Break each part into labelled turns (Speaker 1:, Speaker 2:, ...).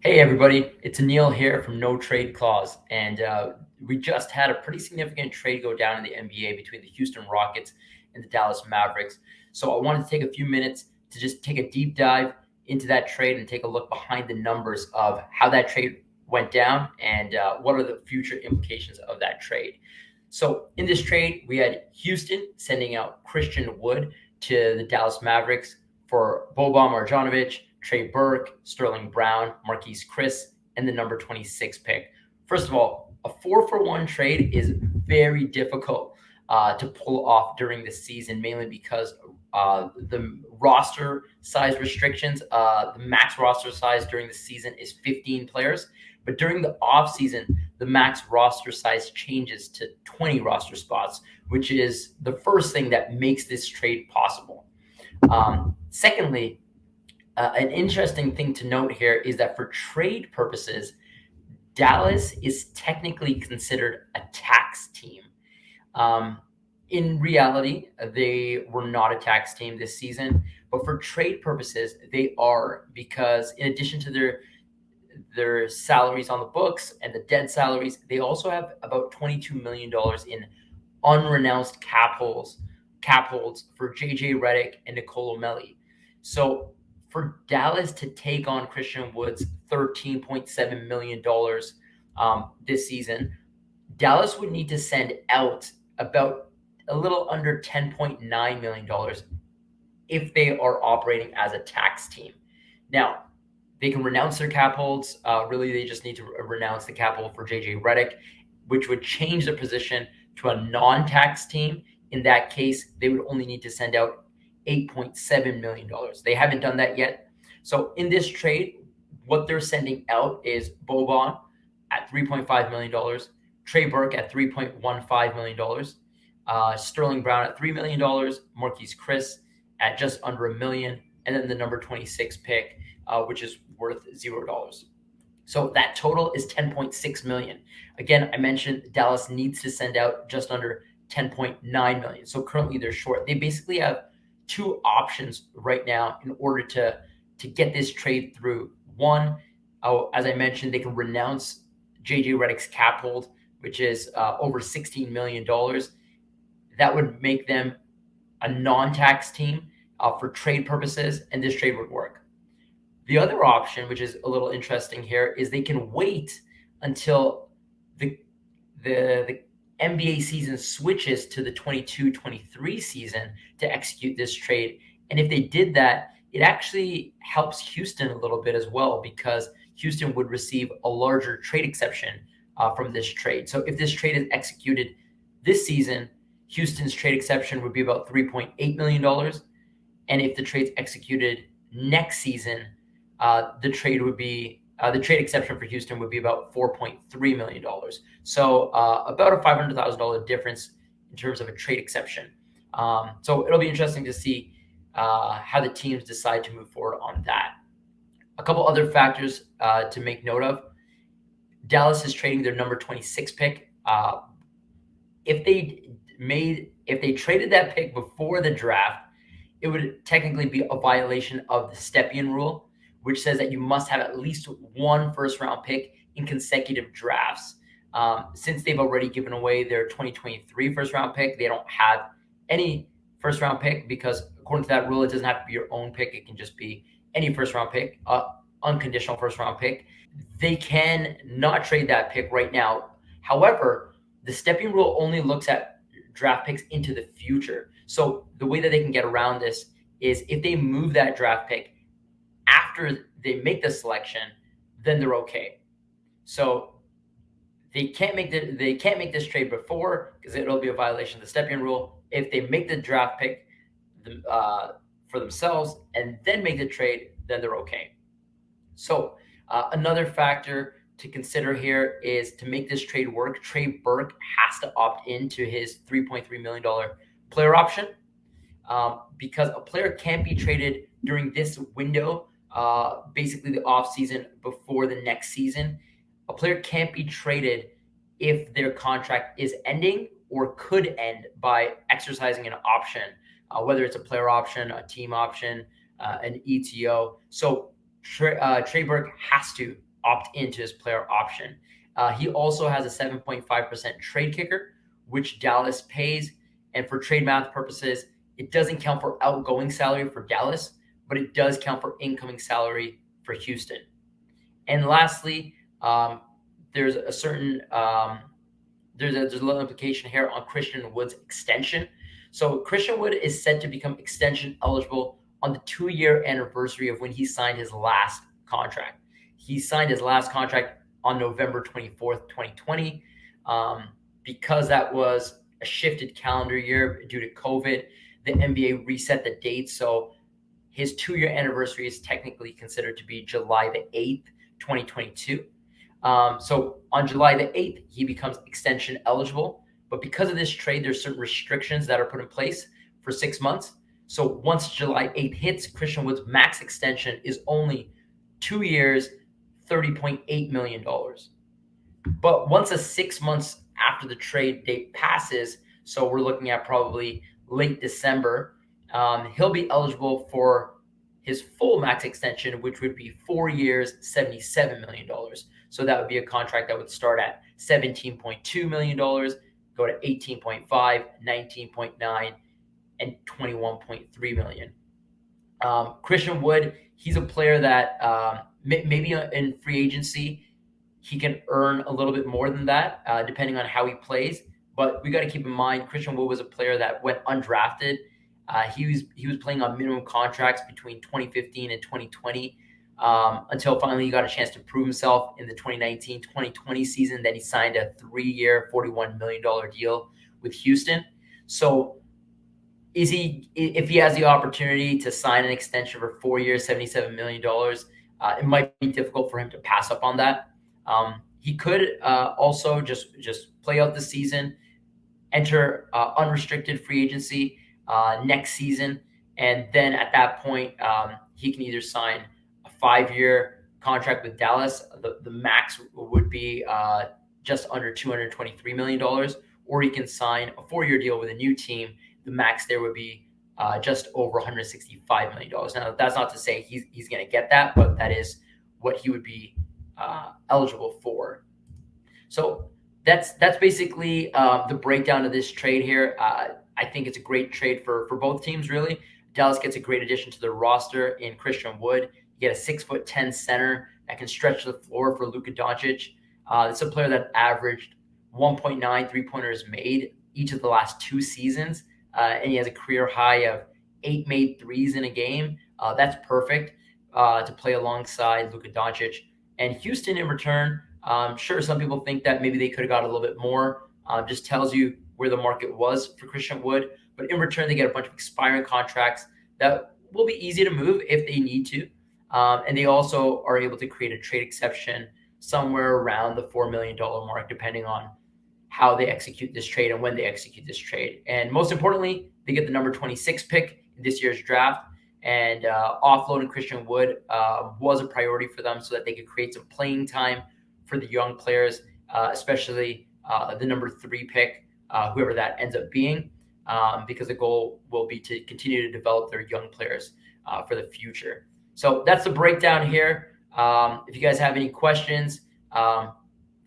Speaker 1: Hey everybody, it's Anil here from No Trade Clause, and we just had a pretty significant trade go down in the NBA between the Houston Rockets and the Dallas Mavericks. So I wanted to take a few minutes to just take a deep dive into that trade and take a look behind the numbers of how that trade went down and what are the future implications of that trade. So in this trade, we had Houston sending out Christian Wood to the Dallas Mavericks for Boban Marjanovic, Trey Burke, Sterling Brown, Marquise Chris, and the number 26 pick. First of all, a 4-for-1 trade is very difficult to pull off during the season, mainly because the roster size restrictions, the max roster size during the season is 15 players. But during the offseason, the max roster size changes to 20 roster spots, which is the first thing that makes this trade possible. Secondly, an interesting thing to note here is that for trade purposes, Dallas is technically considered a tax team. Um, in reality, they were not a tax team this season, but for trade purposes, they are because in addition to their salaries on the books and the dead salaries, they also have about $22 million in unrenounced cap holds for JJ Redick and Nicolo Melli. So for Dallas to take on Christian Wood's $13.7 million this season, Dallas would need to send out about a little under $10.9 million if they are operating as a tax team. Now, they can renounce their cap holds. Really, they just need to renounce the cap hold for JJ Redick, which would change the position to a non-tax team. In that case, they would only need to send out $8.7 million. They haven't done that yet. So in this trade, what they're sending out is Boban at $3.5 million, Trey Burke at $3.15 million, Sterling Brown at $3 million, Marquise Chris at just under a million, and then the number 26 pick, which is worth $0. So that total is 10.6 million. Again, I mentioned Dallas needs to send out just under 10.9 million. So currently they're short. They basically have two options right now in order to get this trade through. One, as I mentioned, they can renounce JJ Redick's cap hold, which is over $16 million. That would make them a non-tax team for trade purposes, and this trade would work. The other option, which is a little interesting here, is they can wait until the NBA season switches to the 22-23 season to execute this trade. And if they did that, it actually helps Houston a little bit as well, because Houston would receive a larger trade exception from this trade. So if this trade is executed this season, Houston's trade exception would be about $3.8 million. And if the trade's executed next season, the trade exception for Houston would be about $4.3 million. So about a $500,000 difference in terms of a trade exception. So it'll be interesting to see how the teams decide to move forward on that. A couple other factors to make note of. Dallas is trading their number 26 pick. If they traded that pick before the draft, it would technically be a violation of the Stepien rule, which says that you must have at least one first-round pick in consecutive drafts. Since they've already given away their 2023 first-round pick, they don't have any first-round pick because, according to that rule, it doesn't have to be your own pick. It can just be any first-round pick, unconditional first-round pick. They can not trade that pick right now. However, the Stepien rule only looks at draft picks into the future. So the way that they can get around this is if they move that draft pick after they make the selection, then they're okay. So they can't make this trade before because it'll be a violation of the Stepien rule. If they make the draft pick for themselves and then make the trade, then they're okay. So another factor to consider here is to make this trade work, Trey Burke has to opt into his $3.3 million player option because a player can't be traded during this window, basically the offseason before the next season. A player can't be traded if their contract is ending or could end by exercising an option, whether it's a player option, a team option, an ETO. So Trey Burke has to opt into his player option. He also has a 7.5% trade kicker, which Dallas pays. And for trade math purposes, it doesn't count for outgoing salary for Dallas, but it does count for incoming salary for Houston. And lastly, there's a certain there's a little implication here on Christian Wood's extension. So Christian Wood is set to become extension eligible on the 2-year anniversary of when he signed his last contract. He signed his last contract on November 24th, 2020. Because that was a shifted calendar year due to COVID, the NBA reset the date. So his 2-year anniversary is technically considered to be July the 8th, 2022. So on July the 8th, he becomes extension eligible. But because of this trade, there's certain restrictions that are put in place for 6 months. So once July 8th hits, Christian Wood's max extension is only 2 years, $30.8 million. But once a 6 months after the trade date passes, so we're looking at probably late December, he'll be eligible for his full max extension, which would be 4 years, $77 million. So that would be a contract that would start at $17.2 million, go to 18.5, 19.9, and 21.3 million. Christian Wood, he's a player that maybe in free agency, he can earn a little bit more than that, depending on how he plays. But we got to keep in mind, Christian Wood was a player that went undrafted. He was playing on minimum contracts between 2015 and 2020 until finally he got a chance to prove himself in the 2019-2020 season. Then he signed a 3-year, $41 million deal with Houston. So if he has the opportunity to sign an extension for 4 years, $77 million, it might be difficult for him to pass up on that. He could also just play out the season, enter unrestricted free agency next season, and then at that point, he can either sign a 5-year contract with Dallas. The max would be just under $223 million, or he can sign a 4-year deal with a new team. The max there would be just over $165 million. Now, that's not to say he's going to get that, but that is what he would be eligible for. So that's basically the breakdown of this trade here. I think it's a great trade for both teams, really. Dallas gets a great addition to their roster in Christian Wood. You get a 6'10" center that can stretch the floor for Luka Doncic. It's a player that averaged 1.9 3-pointers made each of the last 2 seasons, and he has a career high of 8 made threes in a game. That's perfect to play alongside Luka Doncic. And Houston, in return, sure, some people think that maybe they could have got a little bit more. Just tells you where the market was for Christian Wood. But in return, they get a bunch of expiring contracts that will be easy to move if they need to. And they also are able to create a trade exception somewhere around the $4 million mark, depending on how they execute this trade and when they execute this trade. And most importantly, they get the number 26 pick in this year's draft. And offloading Christian Wood was a priority for them so that they could create some playing time for the young players, especially the number 3 pick, whoever that ends up being, because the goal will be to continue to develop their young players for the future. So that's the breakdown here. If you guys have any questions,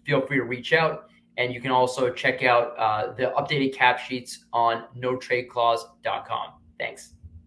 Speaker 1: feel free to reach out. And you can also check out the updated cap sheets on notradeclause.com. Thanks.